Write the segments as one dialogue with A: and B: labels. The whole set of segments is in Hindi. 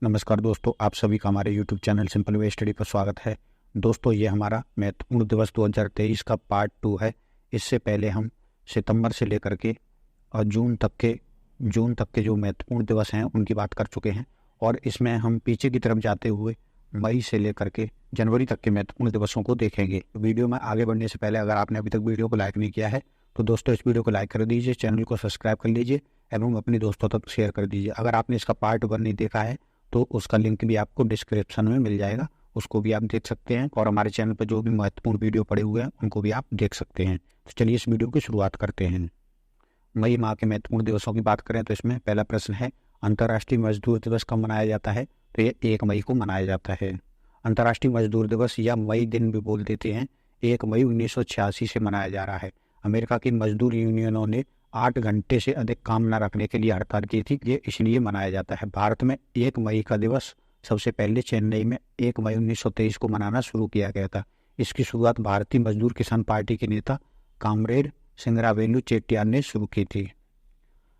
A: नमस्कार दोस्तों, आप सभी का हमारे YouTube channel simple way study पर स्वागत है। दोस्तों, ये हमारा महत्वपूर्ण दिवस 2023 का पार्ट 2 है। इससे पहले हम सितंबर से लेकर के और जून तक के जो महत्वपूर्ण दिवस हैं उनकी बात कर चुके हैं, और इसमें हम पीछे की तरफ जाते हुए मई से लेकर के जनवरी तक के महत्वपूर्ण दिवसों को देखेंगे। वीडियो में आगे बढ़ने से पहले अगर आपने अभी तक वीडियो को लाइक नहीं किया है तो दोस्तों इस वीडियो को लाइक कर दीजिए, चैनल को सब्सक्राइब कर लीजिए एवं अपने दोस्तों तक शेयर कर दीजिए। अगर आपने इसका पार्ट 1 नहीं देखा है तो उसका लिंक भी आपको डिस्क्रिप्शन में मिल जाएगा, उसको भी आप देख सकते हैं, और हमारे चैनल पर जो भी महत्वपूर्ण वीडियो पड़े हुए हैं उनको भी आप देख सकते हैं। तो चलिए इस वीडियो की शुरुआत करते हैं। मई माह के महत्वपूर्ण दिवसों की बात करें तो इसमें पहला प्रश्न है, अंतर्राष्ट्रीय मजदूर दिवस कब मनाया जाता है? तो ये 1 मई को मनाया जाता है। अंतर्राष्ट्रीय मजदूर दिवस या मई दिन भी बोल देते हैं, 1 मई 1986 से मनाया जा रहा है। अमेरिका की मजदूर यूनियनों ने 8 घंटे से अधिक काम न रखने के लिए हड़ताल की थी, ये इसलिए मनाया जाता है। भारत में 1 मई का दिवस सबसे पहले चेन्नई में 1 मई 1923 को मनाना शुरू किया गया था। इसकी शुरुआत भारतीय मजदूर किसान पार्टी के नेता कामरेड सिंगरावेलु चेट्टियार ने शुरू की थी।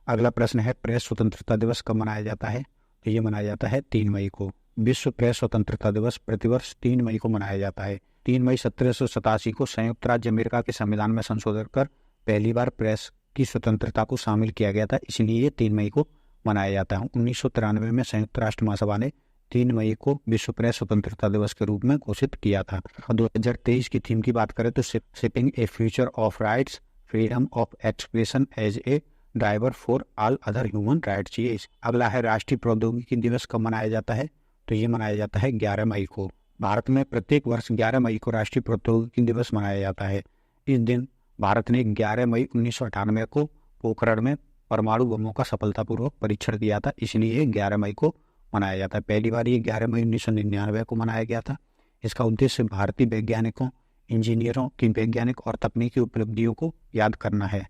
A: अगला प्रश्न है, प्रेस स्वतंत्रता दिवस कब मनाया जाता है? तो ये मनाया जाता है 3 मई को। विश्व प्रेस स्वतंत्रता दिवस प्रतिवर्ष 3 मई को मनाया जाता है। 3 मई 1787 को संयुक्त राज्य अमेरिका के संविधान में संशोधन कर पहली बार प्रेस की स्वतंत्रता को शामिल किया गया था, इसलिए ये 3 मई को मनाया जाता है। 1993 में संयुक्त राष्ट्र महासभा ने 3 मई को विश्व प्रेस स्वतंत्रता दिवस के रूप में घोषित किया था। 2023 की थीम की बात करें तो shipping a future of rights, freedom of expression as a driver for all other human rights. अगला है, राष्ट्रीय प्रौद्योगिकी दिवस कब मनाया जाता है? तो ये मनाया जाता है 11 मई को। भारत में प्रत्येक वर्ष 11 मई को राष्ट्रीय प्रौद्योगिकी दिवस मनाया जाता है। इस दिन भारत ने 11 मई 1998 को पोखरण में परमाणु बमों का सफलतापूर्वक परीक्षण किया था, इसलिए 11 मई को मनाया जाता है। पहली बार ये 11 मई 1999 को मनाया गया था। इसका उद्देश्य भारतीय वैज्ञानिकों, इंजीनियरों की वैज्ञानिक और तकनीकी उपलब्धियों को याद करना है।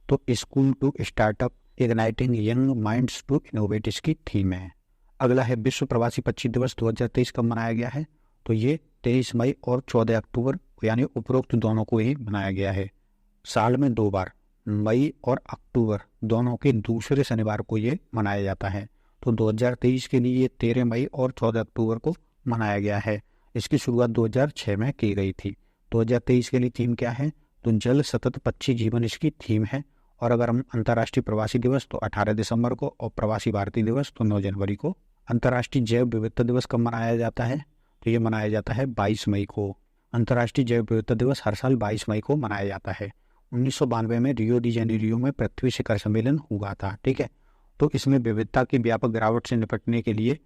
A: तो school to startup igniting young minds to innovate इसकी थीम है। अगला है, विश्व प्रवासी पक्षी दिवस 2023 कब मनाया गया है? तो ये 23 मई और 14 अक्टूबर यानी उपरोक्त दोनों को ही मनाया गया है। साल में 2 बार, मई और अक्टूबर दोनों के दूसरे शनिवार को ये मनाया जाता है। तो 2023 के लिए 13 मई और 14 अक्टूबर को मनाया गया है। इसकी शुरुआत 2006 में की गई थी। 2023 के लिए थीम क्या है? तो जल सतत पक्षी जीवन इसकी थीम है। और अगर हम अंतर्राष्ट्रीय प्रवासी दिवस तो 18 दिसंबर को, और प्रवासी भारतीय दिवस तो 9 जनवरी को। अंतर्राष्ट्रीय जैव विविधता दिवस कब मनाया जाता है? तो ये मनाया जाता है 22 मई को। अंतर्राष्ट्रीय जैव विविधता दिवस हर साल 22 मई को मनाया जाता है। 1992 में रियो डी जेनेरियो में पृथ्वी शिखर सम्मेलन हुआ था, ठीक है। तो इसमें विविधता की व्यापक गिरावट से निपटने के लिए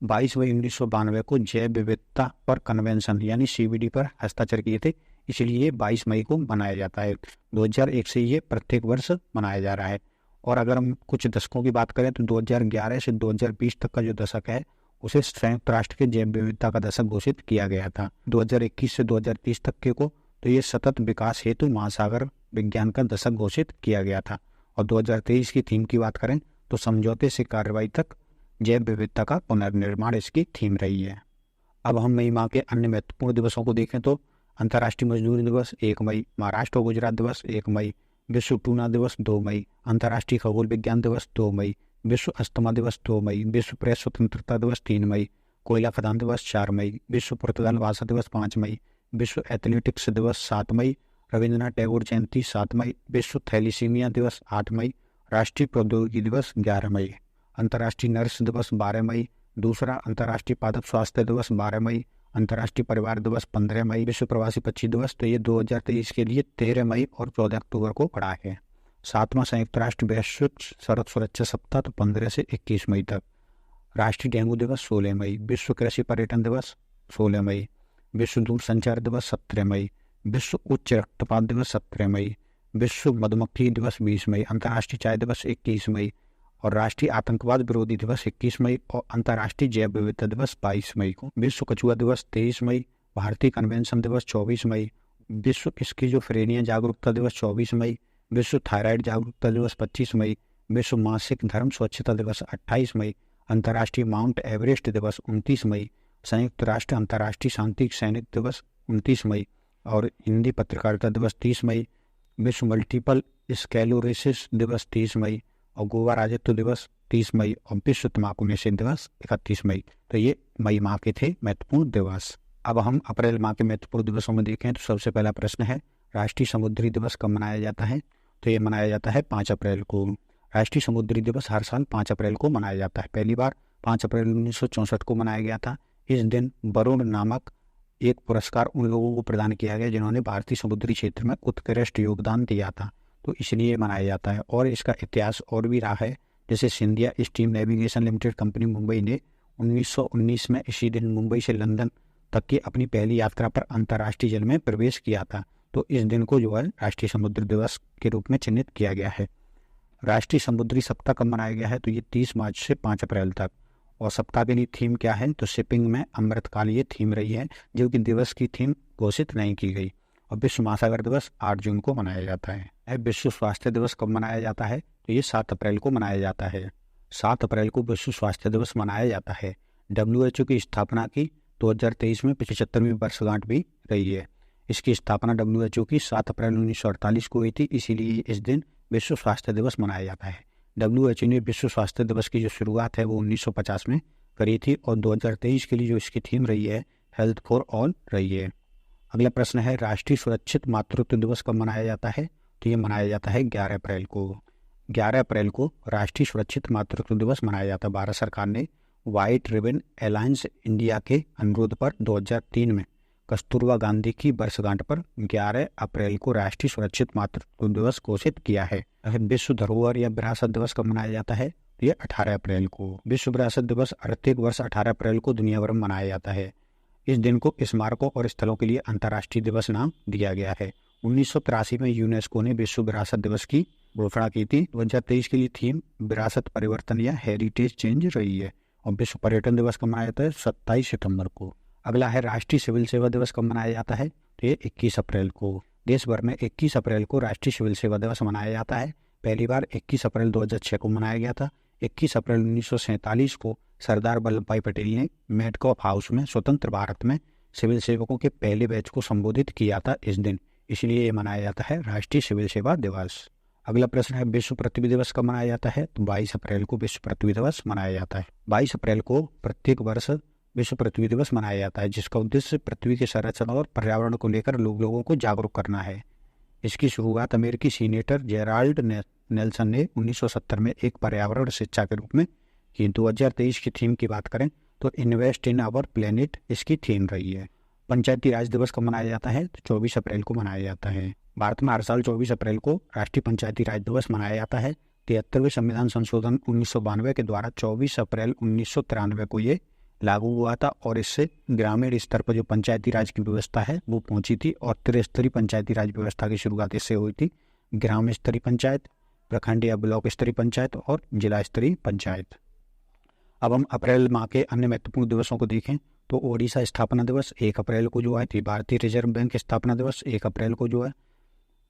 A: 22 मई 1992 को जैव विविधता पर कन्वेंशन यानी CBD पर हस्ताक्षर किए थे, इसलिए 22 मई को मनाया जाता है। 2001 से ये प्रत्येक वर्ष मनाया जा रहा है। और अगर हम कुछ दशकों की बात करें तो 2011 से 2020 तक का जो दशक है उसे संयुक्त राष्ट्र के जैव विविधता का दशक घोषित किया गया था। 2021 से 2030 तक के को तो ये सतत विकास हेतु महासागर विज्ञान का दशक घोषित किया गया था। और 2023 की थीम की बात करें तो समझौते से कार्रवाई तक जैव विविधता का पुनर्निर्माण इसकी थीम रही है। अब हम मई माह के अन्य महत्वपूर्ण दिवसों को देखें तो अंतर्राष्ट्रीय मजदूर दिवस 1 मई, महाराष्ट्र और गुजरात दिवस 1 मई, विश्व टूना दिवस 2 मई, अंतर्राष्ट्रीय खगोल विज्ञान दिवस 2 मई, विश्व अस्थमा दिवस 2 मई, विश्व प्रेस स्वतंत्रता दिवस 3 मई, कोयला खदान दिवस 4 मई, विश्व पुर्तगाल भाषा दिवस 5 मई, विश्व एथलेटिक्स दिवस 7 मई, रविन्द्रनाथ टैगोर जयंती 7 मई, विश्व थैलीसीमिया दिवस 8 मई, राष्ट्रीय प्रौद्योगिकी दिवस 11 मई, अंतर्राष्ट्रीय नर्स दिवस 12 मई, दूसरा अंतर्राष्ट्रीय पादप स्वास्थ्य दिवस 12 मई, अंतर्राष्ट्रीय परिवार दिवस 15 मई, विश्व प्रवासी पक्षी दिवस तो ये 2023 के लिए 13 मई और 14 अक्टूबर को पड़ा है। 7वां संयुक्त राष्ट्र वैश्विक सड़क सुरक्षा सप्ताह तो 15 से 21 मई तक। राष्ट्रीय डेंगू दिवस 16 मई, विश्व कृषि पर्यटन दिवस 16 मई, विश्व दूरसंचार दिवस 17 मई, विश्व उच्च रक्तपात दिवस 17 मई, विश्व मधुमक्खी दिवस 20 मई, अंतर्राष्ट्रीय चाय दिवस 21 मई, और राष्ट्रीय आतंकवाद विरोधी दिवस 21 मई, और अंतर्राष्ट्रीय जैव विविधता दिवस 22 मई को। विश्व कछुआ दिवस 23 मई, भारतीय कन्वेंशन दिवस 24 मई, विश्व स्किज़ोफ्रेनिया जागरूकता दिवस 24 मई, विश्व थायराइड जागरूकता दिवस 25 मई, विश्व मासिक धर्म स्वच्छता दिवस 28 मई, अंतर्राष्ट्रीय माउंट एवरेस्ट दिवस 29 मई, संयुक्त राष्ट्र अंतर्राष्ट्रीय शांति सैनिक दिवस 29 मई, और हिंदी पत्रकारिता दिवस 30 मई, विश्व मल्टीपल स्क्लेरोसिस दिवस 30 मई, और गोवा राज्यत्व दिवस 30 मई और विश्व तंबाकू निषेध दिवस 31 मई। तो ये मई माह के थे महत्वपूर्ण दिवस। अब हम अप्रैल माह के महत्वपूर्ण दिवसों में देखें तो सबसे पहला प्रश्न है, राष्ट्रीय समुद्री दिवस कब मनाया जाता है? तो ये मनाया जाता है 5 अप्रैल को। राष्ट्रीय समुद्री दिवस हर साल 5 अप्रैल को मनाया जाता है। पहली बार 5 अप्रैल 1964 को मनाया गया था। इस दिन वरुण नामक एक पुरस्कार उन लोगों को प्रदान किया गया जिन्होंने भारतीय समुद्री क्षेत्र में उत्कृष्ट योगदान दिया था, तो इसलिए मनाया जाता है। और इसका इतिहास और भी रहा है, जैसे Scindia steam navigation limited company Mumbai ने 1919 में इसी दिन मुंबई से लंदन तक की अपनी पहली यात्रा पर अंतर्राष्ट्रीय जल में प्रवेश किया था। तो इस दिन को जो है राष्ट्रीय समुद्री दिवस के रूप में चिन्हित किया गया है। राष्ट्रीय समुद्री सप्ताह कब मनाया गया है? तो ये 30 मार्च से 5 अप्रैल तक। और सप्ताह के लिए थीम क्या है? तो शिपिंग में अमृतकाल ये थीम रही है, जो कि दिवस की थीम घोषित नहीं की गई। और विश्व महासागर दिवस 8 जून को मनाया जाता है। विश्व स्वास्थ्य दिवस कब मनाया जाता है? तो ये 7 अप्रैल को मनाया जाता है। 7 अप्रैल को विश्व स्वास्थ्य दिवस मनाया जाता है। WHO की स्थापना की 2023 में 75वीं वर्षगांठ भी रही है। इसकी स्थापना WHO की 7 अप्रैल 1948 को हुई थी, इसीलिए इस दिन विश्व स्वास्थ्य दिवस मनाया जाता है। WHO ने विश्व स्वास्थ्य दिवस की जो शुरुआत है वो 1950 में करी थी और 2023 के लिए जो इसकी थीम रही है हेल्थ फॉर ऑल रही है। अगला प्रश्न है, राष्ट्रीय सुरक्षित मातृत्व दिवस कब मनाया जाता है? तो ये मनाया जाता है 11 अप्रैल को। 11 अप्रैल को राष्ट्रीय सुरक्षित मातृत्व दिवस मनाया जाता है। भारत सरकार ने व्हाइट रिबन अलायंस इंडिया के अनुरोध पर 2003 में कस्तूरबा गांधी की वर्षगांठ पर 11 अप्रैल को राष्ट्रीय सुरक्षित मातृत्व दिवस घोषित किया है। विश्व धरोहर या विरासत दिवस कब मनाया जाता है? ये 18 अप्रैल को। विश्व विरासत दिवस प्रत्येक वर्ष 18 अप्रैल को दुनिया भर में मनाया जाता है। इस दिन को स्मारकों और स्थलों के लिए अंतर्राष्ट्रीय दिवस नाम दिया गया है। 1983 में यूनेस्को ने विश्व विरासत दिवस की घोषणा की थी। 2023 के लिए थीम विरासत परिवर्तन या हेरिटेज चेंज रही है। और विश्व पर्यटन दिवस कब मनाया जाता है? 27 सितंबर को। अगला है, राष्ट्रीय सिविल सेवा दिवस कब मनाया जाता है? तो ये 21 अप्रैल को। देश भर में 21 अप्रैल को राष्ट्रीय सिविल सेवा दिवस मनाया जाता है। पहली बार 21 अप्रैल 2006 को मनाया गया था। 21 अप्रैल 1947 को सरदार वल्लभ भाई पटेल ने मेटकॉफ हाउस में स्वतंत्र भारत में सिविल सेवकों के पहले बैच को संबोधित किया था इस दिन, इसलिए ये मनाया जाता है राष्ट्रीय सिविल सेवा दिवस। अगला प्रश्न है, विश्व पृथ्वी दिवस कब मनाया जाता है? तो 22 अप्रैल को विश्व पृथ्वी दिवस मनाया जाता है। 22 अप्रैल को प्रत्येक वर्ष विश्व पृथ्वी दिवस मनाया जाता है, जिसका उद्देश्य पृथ्वी के संरक्षण और पर्यावरण को लेकर लोगों को जागरूक करना है। इसकी शुरुआत अमेरिकी सीनेटर जेराल्ड नेल्सन ने 1970 में एक पर्यावरण शिक्षा के रूप में की। 2023 की थीम की बात करें तो इन्वेस्ट इन आवर प्लेनेट इसकी थीम रही है। पंचायती राज दिवस कब मनाया जाता है? तो 24 अप्रैल को मनाया जाता है। भारत में हर साल 24 अप्रैल को राष्ट्रीय पंचायती राज दिवस मनाया जाता है। 73वें संविधान संशोधन 1992 के द्वारा 24 अप्रैल 1993 को ये लागू हुआ था और इससे ग्रामीण स्तर पर जो पंचायती राज की व्यवस्था है वो पहुंची थी और त्रिस्तरीय पंचायती राज व्यवस्था की शुरुआत इससे हुई थी। ग्राम स्तरीय पंचायत, प्रखंड या ब्लॉक स्तरीय पंचायत और जिला स्तरीय पंचायत। अब हम अप्रैल माह के अन्य महत्वपूर्ण दिवसों को देखें तो ओडिशा स्थापना दिवस 1 अप्रैल को जो है थी। भारतीय रिजर्व बैंक स्थापना दिवस 1 अप्रैल को जो है।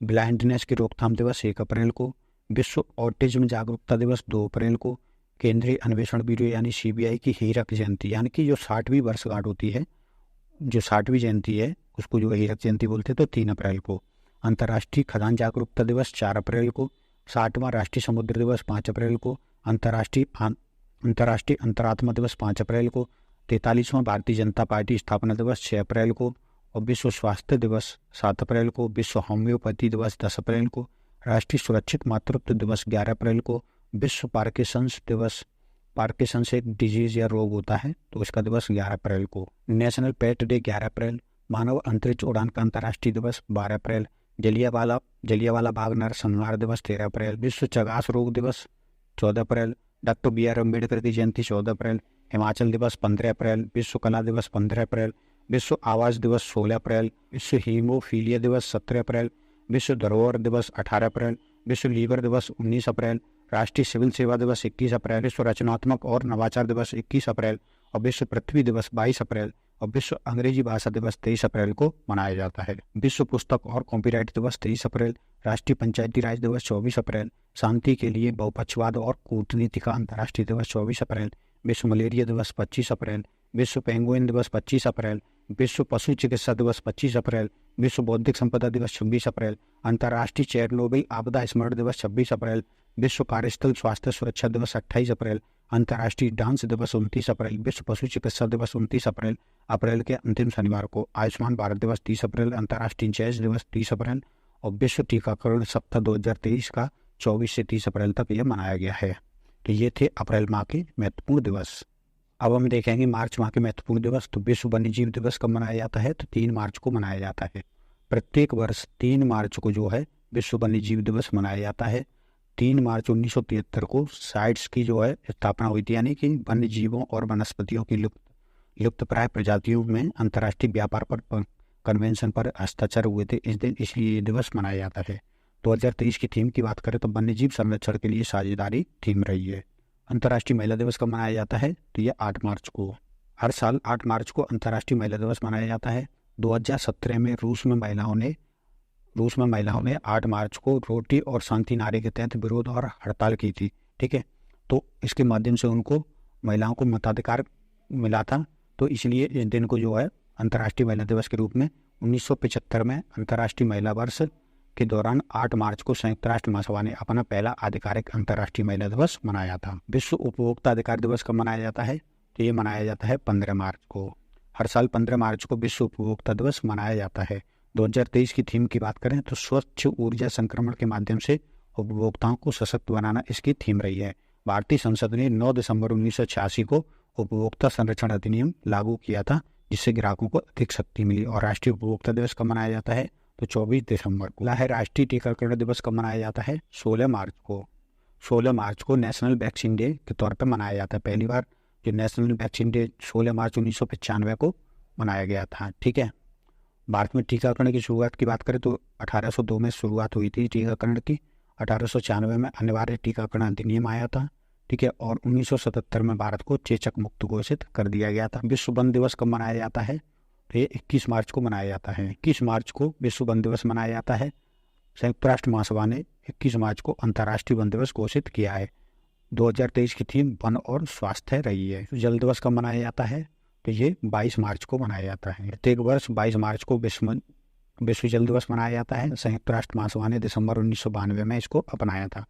A: ब्लाइंडनेस की रोकथाम दिवस 1 अप्रैल को। विश्व ऑटिज्म जागरूकता दिवस 2 अप्रैल को। केंद्रीय अन्वेषण ब्यूरो यानी CBI की हीरक जयंती यानी कि जो 60वीं वर्षगांठ होती है, जो 60वीं जयंती है उसको जो हीरक जयंती बोलते हैं, तो 3 अप्रैल को। अंतर्राष्ट्रीय खदान जागरूकता दिवस 4 अप्रैल को। 60वां राष्ट्रीय समुद्र दिवस 5 अप्रैल को। अंतर्राष्ट्रीय अंतरात्मा दिवस 5 अप्रैल को। 43वां भारतीय जनता पार्टी स्थापना दिवस 6 अप्रैल को। और विश्व स्वास्थ्य दिवस 7 अप्रैल को। विश्व होम्योपैथी दिवस 10 अप्रैल को। राष्ट्रीय सुरक्षित मातृत्व दिवस 11 अप्रैल को। विश्व पार्किंसंस दिवस, पार्किंसंस एक डिजीज या रोग होता है तो इसका दिवस 11 अप्रैल को। नेशनल पेट डे 11 अप्रैल। मानव अंतरिक्ष उड़ान का अंतर्राष्ट्रीय दिवस 12 अप्रैल। जलियांवाला बाग नरसंहार दिवस 13 अप्रैल। विश्व चगास रोग दिवस 14 अप्रैल। डॉक्टर BR अम्बेडकर की जयंती 14 अप्रैल। हिमाचल दिवस 15 अप्रैल। विश्व कला दिवस 15 अप्रैल। विश्व आवास दिवस 16 अप्रैल। विश्व हीमोफीलिया दिवस 17 अप्रैल। विश्व धरोहर दिवस 18 अप्रैल। विश्व लीवर दिवस 19 अप्रैल। राष्ट्रीय सिविल सेवा दिवस 21 अप्रैल। विश्व रचनात्मक और नवाचार दिवस 21 अप्रैल और विश्व पृथ्वी दिवस 22 अप्रैल और विश्व अंग्रेजी भाषा दिवस 23 अप्रैल को मनाया जाता है। विश्व पुस्तक और कॉपीराइट दिवस 23 अप्रैल। राष्ट्रीय पंचायती राज दिवस 24 अप्रैल। शांति के लिए बहुपक्षवाद और कूटनीति का अंतर्राष्ट्रीय दिवस 24 अप्रैल। विश्व मलेरिया दिवस 25 अप्रैल। विश्व पेंगुइन दिवस 25 अप्रैल। विश्व पशु चिकित्सा दिवस 25 अप्रैल। विश्व बौद्धिक संपदा दिवस 26 अप्रैल। अंतर्राष्ट्रीय चेरनोबिल आपदा स्मरण दिवस 26 अप्रैल। विश्व कार्यस्थल स्वास्थ्य सुरक्षा दिवस 28 अप्रैल, अंतर्राष्ट्रीय डांस दिवस 29 अप्रैल, विश्व पशु चिकित्सा दिवस 29 अप्रैल, अप्रैल के अंतिम शनिवार को आयुष्मान भारत दिवस 30 अप्रैल, अंतर्राष्ट्रीय जैज दिवस 30 अप्रैल और विश्व टीकाकरण सप्ताह 2023 का 24 से 30 अप्रैल तक यह मनाया गया है। तो ये थे अप्रैल माह के महत्वपूर्ण दिवस। अब हम देखेंगे मार्च माह के महत्वपूर्ण दिवस। तो विश्व वन्यजीव दिवस कब मनाया जाता है? तो 3 मार्च को मनाया जाता है। प्रत्येक वर्ष 3 मार्च को जो है विश्व वन्यजीव दिवस मनाया जाता है। 3 मार्च 1973 को साइट्स की जो है स्थापना हुई थी, यानी कि वन्य जीवों और वनस्पतियों की लुप्तप्राय प्रजातियों में अंतर्राष्ट्रीय व्यापार पर कन्वेंशन पर हस्ताक्षर हुए थे इस दिन, इसलिए ये दिवस मनाया जाता है। 2023 की थीम की बात करें तो वन्यजीव संरक्षण के लिए साझेदारी थीम रही है। अंतर्राष्ट्रीय महिला दिवस कब मनाया जाता है? तो यह 8 मार्च को। हर साल 8 मार्च को अंतर्राष्ट्रीय महिला दिवस मनाया जाता है। 2017 में रूस में महिलाओं ने 8 मार्च को रोटी और शांति नारे के तहत विरोध और हड़ताल की थी। ठीक है, तो इसके माध्यम से उनको महिलाओं को मताधिकार मिला था, तो इसलिए इस दिन को जो है अंतर्राष्ट्रीय महिला दिवस के रूप में 1975 में अंतर्राष्ट्रीय महिला वर्ष के दौरान 8 मार्च को संयुक्त राष्ट्र महासभा ने अपना पहला आधिकारिक अंतर्राष्ट्रीय महिला दिवस मनाया था। विश्व उपभोक्ता अधिकार दिवस कब मनाया जाता है? तो ये मनाया जाता है 15 मार्च को। हर साल 15 मार्च को विश्व उपभोक्ता दिवस मनाया जाता है। 2023 की थीम की बात करें तो स्वच्छ ऊर्जा संक्रमण के माध्यम से उपभोक्ताओं को सशक्त बनाना इसकी थीम रही है। भारतीय संसद ने 9 दिसंबर 1986 को उपभोक्ता संरक्षण अधिनियम लागू किया था, जिससे ग्राहकों को अधिक शक्ति मिली। और राष्ट्रीय उपभोक्ता दिवस कब मनाया जाता है? तो 24 दिसंबर को। है राष्ट्रीय टीकाकरण दिवस कब मनाया जाता है? 16 मार्च को। 16 मार्च को नेशनल वैक्सीन डे के तौर पर मनाया जाता है। पहली बार जो नेशनल वैक्सीन डे 16 मार्च 1995 को मनाया गया था। ठीक है, भारत में टीकाकरण की शुरुआत की बात करें तो 1802 में शुरुआत हुई थी टीकाकरण की। 1896 में अनिवार्य टीकाकरण अधिनियम आया था। ठीक है, और 1977 में भारत को चेचक मुक्त घोषित कर दिया गया था। विश्व वन दिवस कब मनाया जाता है? तो ये 21 मार्च को मनाया जाता है। 21 मार्च को विश्व वन दिवस मनाया जाता है। संयुक्त राष्ट्र महासभा ने 21 मार्च को अंतर्राष्ट्रीय वन दिवस घोषित किया है। 2023 की थीम वन और स्वास्थ्य रही है। जल दिवस कब मनाया जाता है? तो ये 22 मार्च को मनाया जाता है। प्रत्येक वर्ष 22 मार्च को विश्व जल दिवस मनाया जाता है। संयुक्त राष्ट्र महासभा ने दिसंबर 1992 में इसको अपनाया था।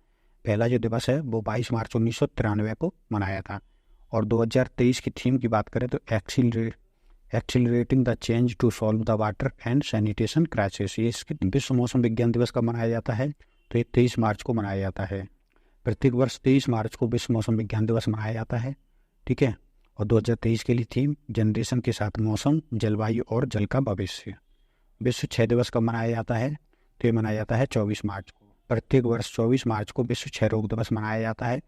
A: पहला जो दिवस है वो 22 मार्च 1993 को मनाया था। और 2023 की थीम की बात करें तो accelerating the change to solve the water and sanitation crisis. ये इसके विश्व मौसम विज्ञान दिवस कब मनाया जाता है? तो ये 23 मार्च को मनाया जाता है। प्रत्येक वर्ष 23 मार्च को विश्व मौसम विज्ञान दिवस मनाया जाता है। ठीक है, और 2023 के लिए थीम जनरेशन के साथ मौसम, जलवायु और जल का भविष्य। विश्व क्षय दिवस कब मनाया जाता है? तो ये मनाया जाता है 24 मार्च को। प्रत्येक वर्ष 24 मार्च को विश्व क्षय रोग दिवस मनाया जाता है।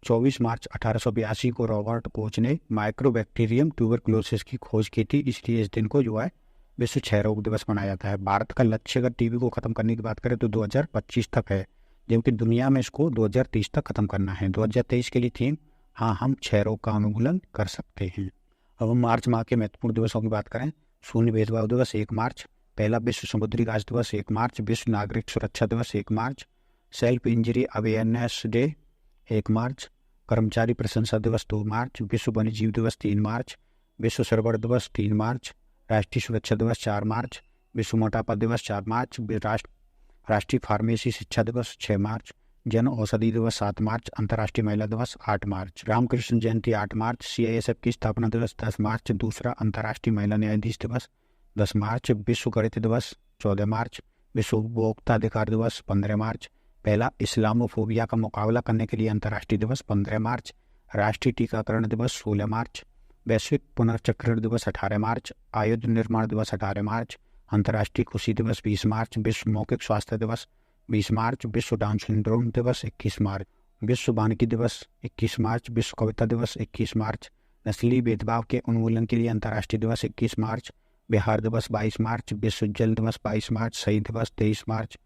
A: 24 मार्च 1882 को रॉबर्ट कोच ने माइक्रोबैक्टीरियम ट्यूबरक्लोसिस की खोज की थी, इसलिए इस दिन को जो है विश्व क्षय रोग दिवस मनाया जाता है। भारत का लक्ष्य अगर टीबी को खत्म करने की बात करें तो 2025 तक है, जबकि दुनिया में इसको 2030 तक खत्म करना है। 2023 के लिए थीम हाँ हम क्षय रोग का उन्मूलन कर सकते हैं। अब हम मार्च माह के महत्वपूर्ण दिवसों की बात करें। शून्य भेदभाव दिवस 1 मार्च, पहला विश्व समुद्री घास दिवस 1 मार्च, विश्व नागरिक सुरक्षा दिवस 1 मार्च, सेल्फ इंजरी अवेयरनेस डे 1 मार्च, कर्मचारी प्रशंसा दिवस 2 मार्च, विश्व वन्यजीव दिवस 3 मार्च, विश्व सरवर दिवस 3 मार्च, राष्ट्रीय सुरक्षा दिवस 4 मार्च, विश्व मोटापा दिवस 4 मार्च, राष्ट्रीय फार्मेसी शिक्षा दिवस 6 मार्च, जन औषधि दिवस 7 मार्च, अंतर्राष्ट्रीय महिला दिवस 8 मार्च, रामकृष्ण जयंती 8 मार्च, CISF की स्थापना दिवस 10 मार्च, दूसरा अंतर्राष्ट्रीय महिला न्यायाधीश दिवस 10 मार्च, विश्व गणित दिवस 14 मार्च, विश्व उपभोक्ता अधिकार दिवस 15 मार्च, पहला इस्लामोफोबिया का मुकाबला करने के लिए अंतर्राष्ट्रीय दिवस 15 मार्च, राष्ट्रीय टीकाकरण दिवस 16 मार्च, वैश्विक पुनर्चक्रण दिवस 18 मार्च, आयुध निर्माण दिवस 18 मार्च, अंतर्राष्ट्रीय खुशी दिवस 20 मार्च, विश्व मौखिक स्वास्थ्य दिवस 20 मार्च, विश्व डाउन सिंड्रोम दिवस 21 मार्च, विश्व वानिकी दिवस 21 मार्च, विश्व कविता दिवस 21 मार्च, नस्लीय भेदभाव के उन्मूलन के लिए अंतर्राष्ट्रीय दिवस 21 मार्च, बिहार दिवस 22 मार्च, विश्व जल दिवस 22 मार्च, शहीद दिवस 23 मार्च,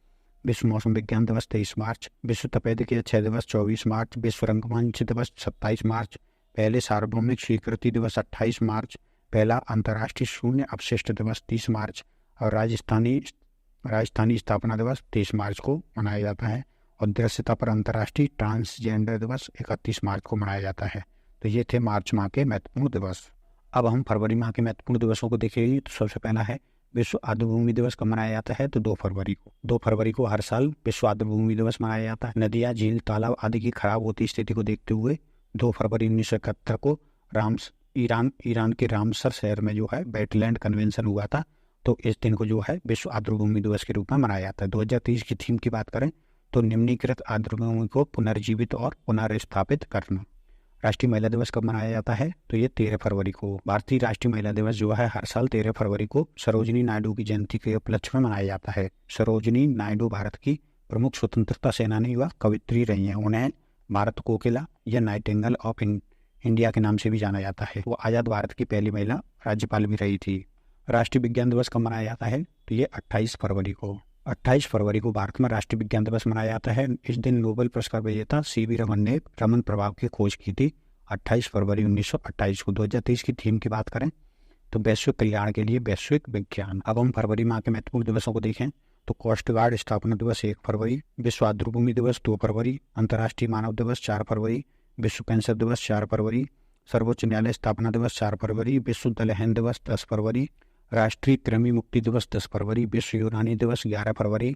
A: विश्व मौसम विज्ञान दिवस 23 मार्च, विश्व तपेदिक क्षय दिवस 24 मार्च, विश्व रंगमंच दिवस 27 मार्च, पहले सार्वभौमिक स्वीकृति दिवस 28 मार्च, पहला अंतर्राष्ट्रीय शून्य अपशिष्ट दिवस 30 मार्च और राजस्थानी स्थापना दिवस 23 मार्च को मनाया जाता है। और दृश्यता पर अंतर्राष्ट्रीय ट्रांसजेंडर दिवस 31 मार्च को मनाया जाता है। तो ये थे मार्च माह के महत्वपूर्ण दिवस। अब हम फरवरी माह के महत्वपूर्ण दिवसों को देखेंगे। तो सबसे पहला है विश्व आर्द्रभूमि दिवस कब मनाया जाता है? तो 2 फरवरी को। 2 फरवरी को हर साल विश्व आर्द्रभूमि दिवस मनाया जाता है। नदियाँ, झील, तालाब आदि की खराब होती स्थिति को देखते हुए 2 फरवरी 1971 को ईरान के रामसर शहर में जो है वेटलैंड कन्वेंशन हुआ था। तो इस दिन को जो है विश्व आर्द्रभूमि दिवस के रूप में मनाया जाता है। 2023 की थीम की बात करें तो निम्नलिखित आर्द्रभूमि को पुनर्जीवित और पुनर्स्थापित करना। राष्ट्रीय महिला दिवस कब मनाया जाता है? तो ये 13 फरवरी को। भारतीय राष्ट्रीय महिला दिवस जो है हर साल 13 फरवरी को सरोजिनी नायडू की जयंती के उपलक्ष्य में मनाया जाता है। सरोजिनी नायडू भारत की प्रमुख स्वतंत्रता सेनानी व कवित्री रही हैं। उन्हें भारत कोकिला या नाइटिंगेल ऑफ इंडिया के नाम से भी जाना जाता है। वो आज़ाद भारत की पहली महिला राज्यपाल भी रही थी। राष्ट्रीय विज्ञान दिवस कब मनाया जाता है? तो ये 28 फरवरी को। 28 फरवरी को भारत में राष्ट्रीय विज्ञान दिवस मनाया जाता है। इस दिन नोबेल पुरस्कार विजेता CV रमन ने रमन प्रभाव की खोज की थी। 28 फरवरी 1928 को। 2023 की थीम की बात करें तो वैश्विक कल्याण के लिए वैश्विक विज्ञान। अब हम फरवरी माह के महत्वपूर्ण दिवसों को देखें तो कोस्ट गार्ड स्थापना दिवस 1 फरवरी, विश्व आर्द्रभूमि दिवस 2 फरवरी, अंतर्राष्ट्रीय मानव दिवस 4 फरवरी, विश्व कैंसर दिवस 4 फरवरी, सर्वोच्च न्यायालय स्थापना दिवस 4 फरवरी, विश्व दलहन दिवस 10 फरवरी, राष्ट्रीय कृमि मुक्ति दिवस 10 फरवरी, विश्व यूनानी दिवस 11 फरवरी,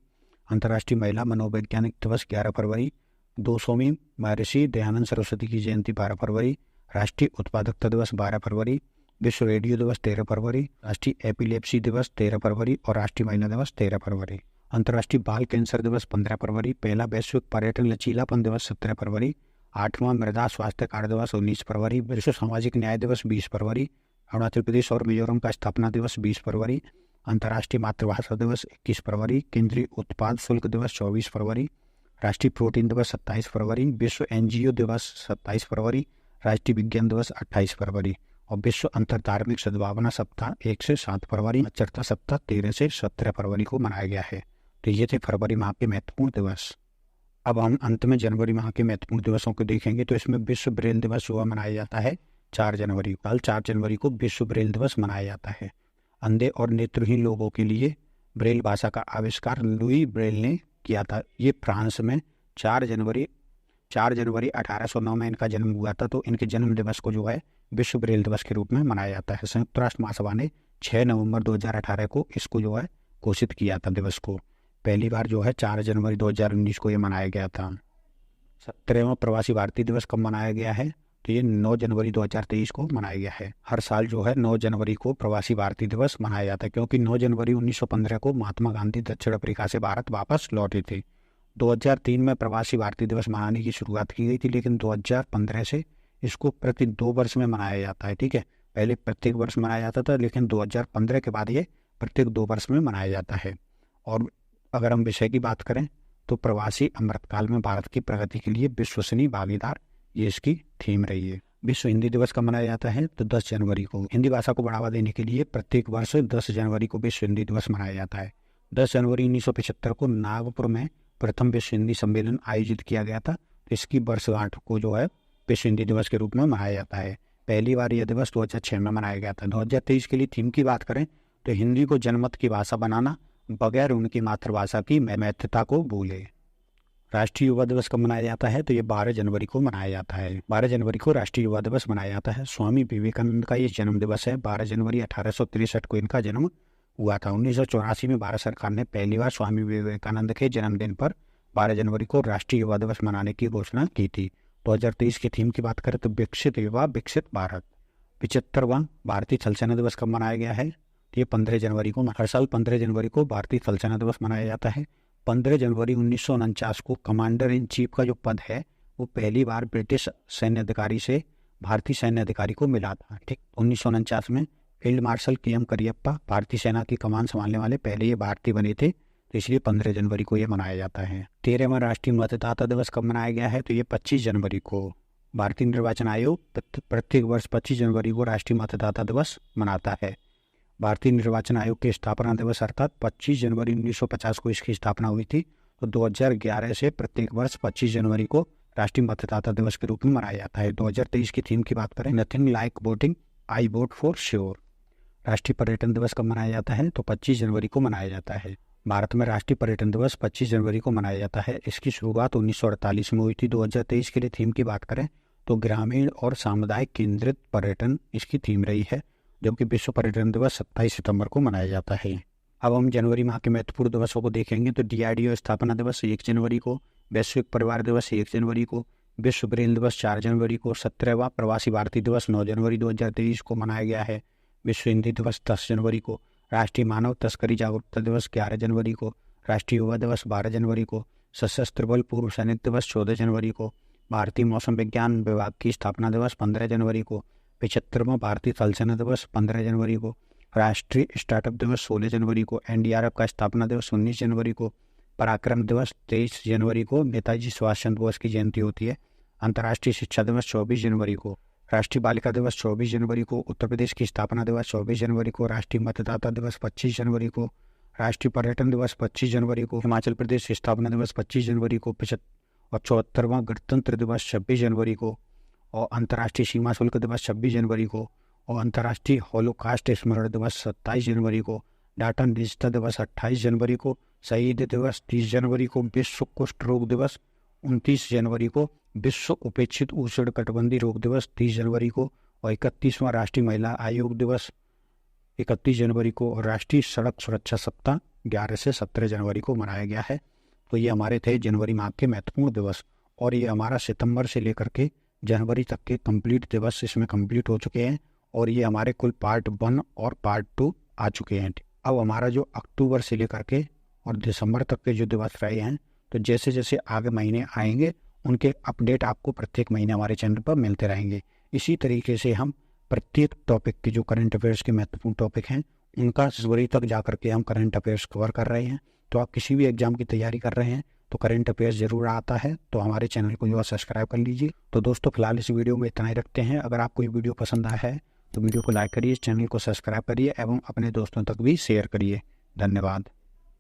A: अंतर्राष्ट्रीय महिला मनोवैज्ञानिक दिवस 11 फरवरी, 200वीं महर्षि दयानंद सरस्वती की जयंती 12 फरवरी, राष्ट्रीय उत्पादकता दिवस 12 फरवरी, विश्व रेडियो दिवस 13 फरवरी, राष्ट्रीय एपिलेप्सी दिवस 13 फरवरी और राष्ट्रीय महिला दिवस 13 फरवरी, अंतर्राष्ट्रीय बाल कैंसर दिवस 15 फरवरी, पहला वैश्विक पर्यटन लचीलापन दिवस 17 फरवरी, 8वां मृदा स्वास्थ्य कार्ड दिवस 19 फरवरी, विश्व सामाजिक न्याय दिवस 20 फरवरी, अरुणाचल प्रदेश और मिजोरम का स्थापना दिवस 20 फरवरी, अंतर्राष्ट्रीय मातृभाषा दिवस 21 फरवरी, केंद्रीय उत्पाद शुल्क दिवस 24 फरवरी, राष्ट्रीय प्रोटीन दिवस 27 फरवरी, विश्व NGO दिवस 27 फरवरी, राष्ट्रीय विज्ञान दिवस 28 फरवरी और विश्व अंतर धार्मिक सद्भावना सप्ताह 1 से 7 फरवरी, साक्षरता सप्ताह 13 से 17 फरवरी को मनाया गया है। तो ये थे फरवरी माह के महत्वपूर्ण दिवस। अब हम अंत में जनवरी माह के महत्वपूर्ण दिवसों को देखेंगे। तो इसमें विश्व ब्रेल दिवस जो मनाया जाता है 4 जनवरी को। कल 4 जनवरी को विश्व ब्रेल दिवस मनाया जाता है। अंधे और नेत्रहीन लोगों के लिए ब्रेल भाषा का आविष्कार लुई ब्रेल ने किया था। ये फ्रांस में 4 जनवरी 1809 में इनका जन्म हुआ था। तो इनके जन्म दिवस को जो है विश्व ब्रेल दिवस के रूप में मनाया जाता है। संयुक्त राष्ट्र महासभा ने 6 नवंबर 2018 को इसको जो है घोषित किया था दिवस को। पहली बार जो है 4 जनवरी 2019 को ये मनाया गया था। 17वां प्रवासी भारतीय दिवस कब मनाया गया है? तो ये 9 जनवरी 2023 को मनाया गया है। हर साल जो है 9 जनवरी को प्रवासी भारतीय दिवस मनाया जाता है, क्योंकि 9 जनवरी 1915 को महात्मा गांधी दक्षिण अफ्रीका से भारत वापस लौटे थे। 2003 में प्रवासी भारतीय दिवस मनाने की शुरुआत की गई थी, लेकिन 2015 से इसको प्रति 2 वर्ष में मनाया जाता है। ठीक है, पहले प्रत्येक वर्ष मनाया जाता था, लेकिन 2015 के बाद ये प्रत्येक 2 वर्ष में मनाया जाता है। और अगर हम विषय की बात करें तो प्रवासी अमृतकाल में भारत की प्रगति के लिए विश्वसनीय भागीदार, ये इसकी थीम रही है। विश्व हिंदी दिवस कब मनाया जाता है? तो 10 जनवरी को। हिंदी भाषा को बढ़ावा देने के लिए प्रत्येक वर्ष 10 जनवरी को विश्व हिंदी दिवस मनाया जाता है। 10 जनवरी 1975 को नागपुर में प्रथम विश्व हिंदी सम्मेलन आयोजित किया गया था। इसकी वर्षगांठ को जो है विश्व हिंदी दिवस के रूप में मनाया जाता है। पहली बार यह दिवस 2006 में मनाया गया था। 2023 के लिए थीम की बात करें तो हिंदी को जनमत की भाषा बनाना, बगैर उनकी मातृभाषा की महत्वता को भूले। राष्ट्रीय युवा दिवस कब मनाया जाता है? तो ये 12 जनवरी को मनाया जाता है। 12 जनवरी को राष्ट्रीय युवा दिवस मनाया जाता है। स्वामी विवेकानंद का ये जन्म दिवस है। 12 जनवरी 1863 को इनका जन्म हुआ था। 1984 में भारत सरकार ने पहली बार स्वामी विवेकानंद के जन्मदिन पर 12 जनवरी को राष्ट्रीय युवा दिवस मनाने की घोषणा की थी। 2023 की थीम की बात करें तो विकसित युवा विकसित भारत। 75वां भारतीय थल सेना दिवस कब मनाया गया है? ये 15 जनवरी को। हर साल 15 जनवरी को भारतीय थल सेना दिवस मनाया जाता है। 15 जनवरी 1949 को कमांडर इन चीफ का जो पद है वो पहली बार ब्रिटिश सैन्य अधिकारी से भारतीय सैन्य अधिकारी को मिला था। ठीक, 1949 में फील्ड मार्शल KM करियप्पा भारतीय सेना की कमान संभालने वाले पहले ये भारतीय बने थे, तो इसलिए 15 जनवरी को ये मनाया जाता है। 13वां राष्ट्रीय मतदाता दिवस कब मनाया गया है? तो ये 25 जनवरी को। भारतीय निर्वाचन आयोग प्रत्येक वर्ष 25 जनवरी को राष्ट्रीय मतदाता दिवस मनाता है। भारतीय निर्वाचन आयोग के स्थापना दिवस अर्थात 25 जनवरी 1950 को इसकी स्थापना हुई थी। तो 2011 से प्रत्येक वर्ष 25 जनवरी को राष्ट्रीय मतदाता दिवस के रूप में मनाया जाता है। 2023 की थीम की बात करें, nothing like voting, I vote for sure. राष्ट्रीय पर्यटन दिवस कब मनाया जाता है? तो 25 जनवरी को मनाया जाता है। भारत में राष्ट्रीय पर्यटन दिवस 25 जनवरी को मनाया जाता है। इसकी शुरुआत 1948 में हुई थी। 2023 के लिए थीम की बात करें तो ग्रामीण और सामुदायिक केंद्रित पर्यटन इसकी थीम रही है। जबकि विश्व पर्यटन दिवस 27 सितंबर को मनाया जाता है। अब हम जनवरी माह के महत्वपूर्ण दिवसों को देखेंगे तो DRDO स्थापना दिवस 1 जनवरी को, वैश्विक परिवार दिवस 1 जनवरी को, विश्व ब्रेल दिवस 4 जनवरी को, 17वां प्रवासी भारतीय दिवस 9 जनवरी 2023 को मनाया गया है, विश्व हिंदी दिवस 10 जनवरी को, राष्ट्रीय मानव तस्करी जागरूकता दिवस 11 जनवरी को, राष्ट्रीय युवा दिवस 12 जनवरी को, सशस्त्र बल पूर्व सैनिक दिवस 14 जनवरी को, भारतीय मौसम विज्ञान विभाग की स्थापना दिवस 15 जनवरी को, 75वां भारतीय थल सेना दिवस 15 जनवरी को, राष्ट्रीय स्टार्टअप दिवस 16 जनवरी को, NDRF का स्थापना दिवस 19 जनवरी को, पराक्रम दिवस 23 जनवरी को, नेताजी सुभाष चंद्र बोस की जयंती होती है, अंतर्राष्ट्रीय शिक्षा दिवस 24 जनवरी को, राष्ट्रीय बालिका दिवस 24 जनवरी को, उत्तर प्रदेश की स्थापना दिवस 24 जनवरी को, राष्ट्रीय मतदाता दिवस 25 जनवरी को, राष्ट्रीय पर्यटन दिवस 25 जनवरी को, हिमाचल प्रदेश स्थापना दिवस 25 जनवरी को, 74वां गणतंत्र दिवस 26 जनवरी को, और अंतर्राष्ट्रीय सीमा शुल्क दिवस 26 जनवरी को, और अंतर्राष्ट्रीय हॉलोकास्ट स्मरण दिवस 27 जनवरी को, डाटा निजता दिवस 28 जनवरी को, शहीद दिवस 30 जनवरी को, विश्व कुष्ठ रोग दिवस 29 जनवरी को, विश्व उपेक्षित उष्ण कटिबंधीय रोग दिवस 30 जनवरी को, और 31वां राष्ट्रीय महिला आयोग दिवस 31 जनवरी को, और राष्ट्रीय सड़क सुरक्षा सप्ताह 11 से 17 जनवरी को मनाया गया है। तो ये हमारे थे जनवरी माह के महत्वपूर्ण दिवस, और ये हमारा सितंबर से लेकर के जनवरी तक के कंप्लीट दिवस इसमें कंप्लीट हो चुके हैं, और ये हमारे कुल पार्ट 1 और पार्ट 2 आ चुके हैं। अब हमारा जो अक्टूबर से लेकर के और दिसंबर तक के जो दिवस रहे हैं, तो जैसे जैसे आगे महीने आएंगे उनके अपडेट आपको प्रत्येक महीने हमारे चैनल पर मिलते रहेंगे। इसी तरीके से हम प्रत्येक टॉपिक के जो करंट अफेयर्स के महत्वपूर्ण टॉपिक हैं उनका जनवरी तक जा करके हम करंट अफेयर्स कवर कर रहे हैं। तो आप किसी भी एग्जाम की तैयारी कर रहे हैं तो करंट अफेयर्स जरूर आता है, तो हमारे चैनल को जो है सब्सक्राइब कर लीजिए। तो दोस्तों फिलहाल इस वीडियो में इतना ही रखते हैं। अगर आपको ये वीडियो पसंद आया है तो वीडियो को लाइक करिए, चैनल को सब्सक्राइब करिए एवं अपने दोस्तों तक भी शेयर करिए। धन्यवाद।